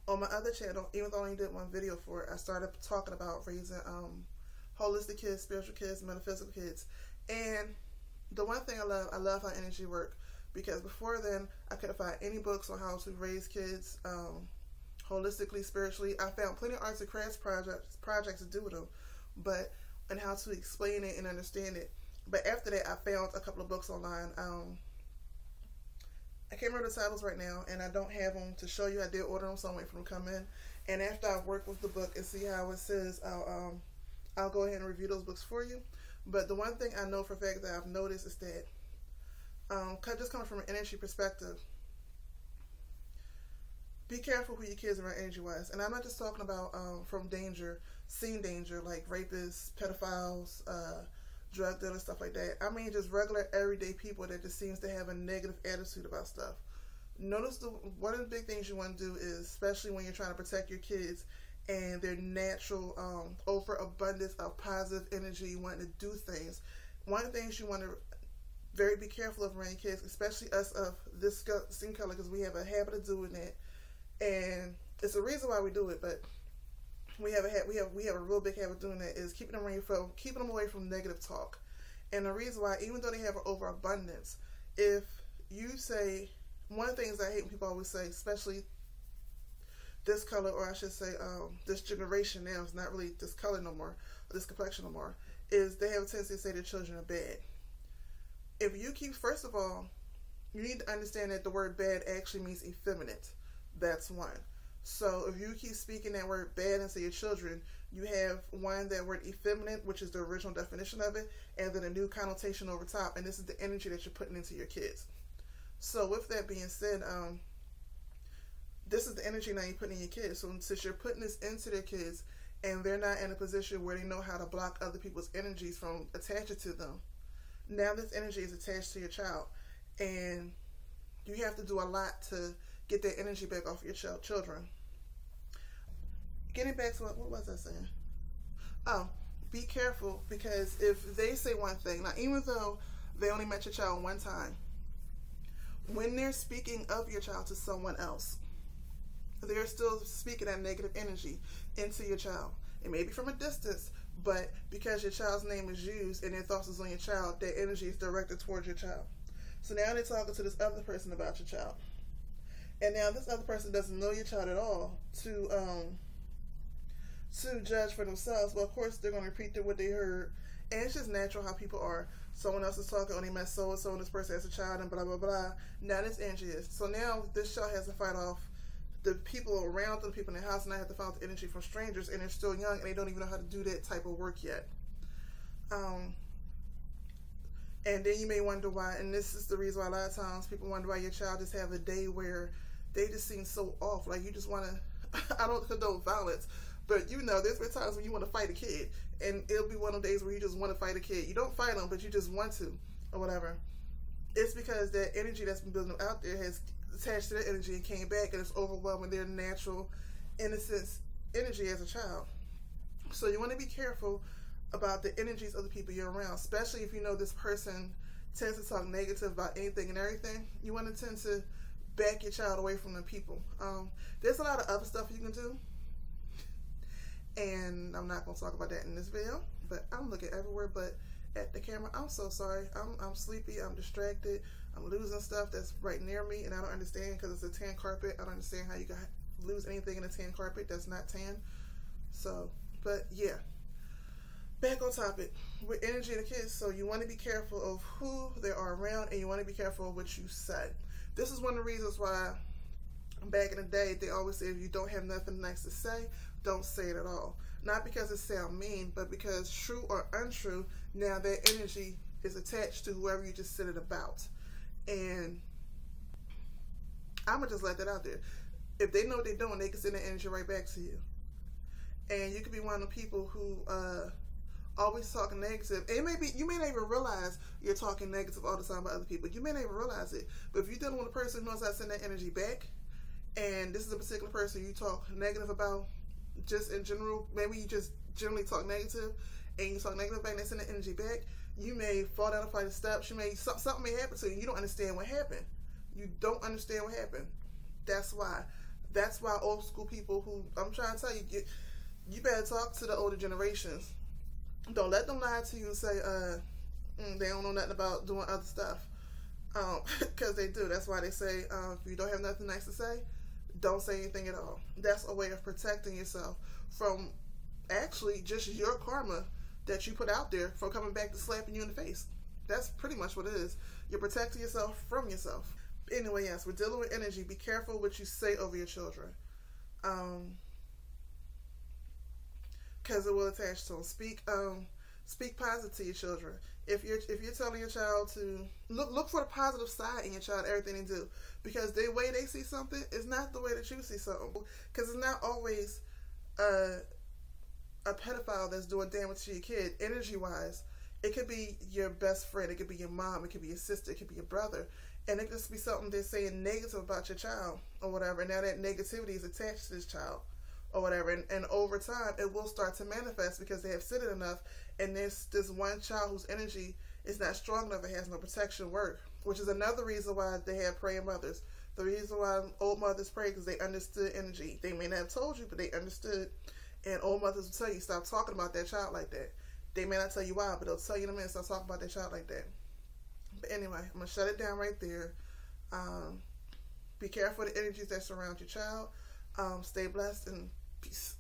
On my other channel, even though I only did one video for it, I started talking about raising holistic kids, spiritual kids, metaphysical kids. And the one thing I love how energy work, because before then I couldn't find any books on how to raise kids holistically, spiritually. I found plenty of arts and crafts projects to do with them, but and how to explain it and understand it. But after that, I found a couple of books online. I can't remember the titles right now, and I don't have them to show you. I did order them, so I'm waiting for them to come in. And after I work with the book and see how it says, I'll go ahead and review those books for you. But the one thing I know for a fact that I've noticed is that, just coming from an energy perspective, be careful who your kids are around energy-wise. And I'm not just talking about from danger, seen danger, like rapists, pedophiles, drug dealers, stuff like that. I mean just regular, everyday people that just seems to have a negative attitude about stuff. Notice one of the big things you want to do is, especially when you're trying to protect your kids and their natural overabundance of positive energy, you want to do things. One of the things you want to very be careful of around your kids, especially us of this skin color, because we have a habit of doing it, and it's a reason why we do it, but we have a real big habit of doing that, is keeping them away from negative talk. And the reason why, even though they have an overabundance, if you say, one of the things I hate when people always say, especially this color, or I should say this generation now, is not really this color no more, or this complexion no more, is they have a tendency to say their children are bad. If you keep, first of all, you need to understand that the word bad actually means effeminate. That's one. So if you keep speaking that word bad into your children, you have one, that word effeminate, which is the original definition of it, and then a new connotation over top, and this is the energy that you're putting into your kids. So with that being said, this is the energy now you're putting in your kids. So since you're putting this into their kids, and they're not in a position where they know how to block other people's energies from attaching to them, now this energy is attached to your child, and you have to do a lot to get that energy back off your children. Getting back to what was I saying? Oh, be careful, because if they say one thing, now even though they only met your child one time, when they're speaking of your child to someone else, they're still speaking that negative energy into your child. It may be from a distance, but because your child's name is used and their thoughts is on your child, that energy is directed towards your child. So now they're talking to this other person about your child. And now this other person doesn't know your child at all to judge for themselves. Well, of course, they're going to repeat what they heard. And it's just natural how people are. Someone else is talking, oh, they met so-and-so, and this person has a child, and blah, blah, blah. Now this energy is. So now this child has to fight off the people around them, the people in the house, and I have to fight off the energy from strangers, and they're still young, and they don't even know how to do that type of work yet. And then you may wonder why, and this is the reason why a lot of times people wonder why your child just have a day where they just seem so off. Like, you just want to, I don't condone violence, but you know, there's been times when you want to fight a kid, and it'll be one of the days where you just want to fight a kid. You don't fight them, but you just want to, or whatever. It's because that energy that's been building out there has attached to that energy and came back, and it's overwhelming their natural innocence energy as a child. So you want to be careful about the energies of the people you're around, especially if you know this person tends to talk negative about anything and everything. You want to tend to back your child away from the people. There's a lot of other stuff you can do, and I'm not going to talk about that in this video, but I'm looking everywhere but at the camera. I'm so sorry. I'm sleepy. I'm distracted. I'm losing stuff that's right near me, and I don't understand, because it's a tan carpet. I don't understand how you can lose anything in a tan carpet that's not tan. So, but yeah. Back on topic with energy and the kids. So you want to be careful of who they are around, and you want to be careful of what you say. This is one of the reasons why back in the day they always say, if you don't have nothing nice to say, don't say it at all. Not because it sounds mean, but because true or untrue, now that energy is attached to whoever you just said it about. And I'm going to just let that out there. If they know what they're doing, they can send that energy right back to you. And you could be one of the people who always talking negative. And you may not even realize you're talking negative all the time about other people. You may not even realize it. But if you're dealing with a person who knows how to send that energy back, and this is a particular person you talk negative about, just in general, maybe you just generally talk negative, and you talk negative back and they send that energy back, you may fall down a flight of steps. Something may happen to you. You don't understand what happened. You don't understand what happened. That's why. That's why old school people who, I'm trying to tell you, you better talk to the older generations. Don't let them lie to you and say, they don't know nothing about doing other stuff. Because they do. That's why they say, if you don't have nothing nice to say, don't say anything at all. That's a way of protecting yourself from actually just your karma that you put out there from coming back to slapping you in the face. That's pretty much what it is. You're protecting yourself from yourself. Anyway, yes, we're dealing with energy. Be careful what you say over your children. Because it will attach to them. Speak positive to your children. If you're telling your child to look for the positive side in your child, everything they do, because the way they see something is not the way that you see something. Because it's not always a pedophile that's doing damage to your kid. Energy wise, it could be your best friend, it could be your mom, it could be your sister, it could be your brother, and it could just be something they're saying negative about your child or whatever. And now that negativity is attached to this child or whatever, and over time it will start to manifest because they have said it enough. And this one child whose energy is not strong enough, it has no protection work, which is another reason why they have praying mothers. The reason why old mothers pray, because they understood energy. They may not have told you, but they understood. And old mothers will tell you, stop talking about that child like that. They may not tell you why, but they'll tell you in a minute, stop talking about that child like that. But anyway, I'm going to shut it down right there. Be careful of the energies that surround your child. Stay blessed and peace.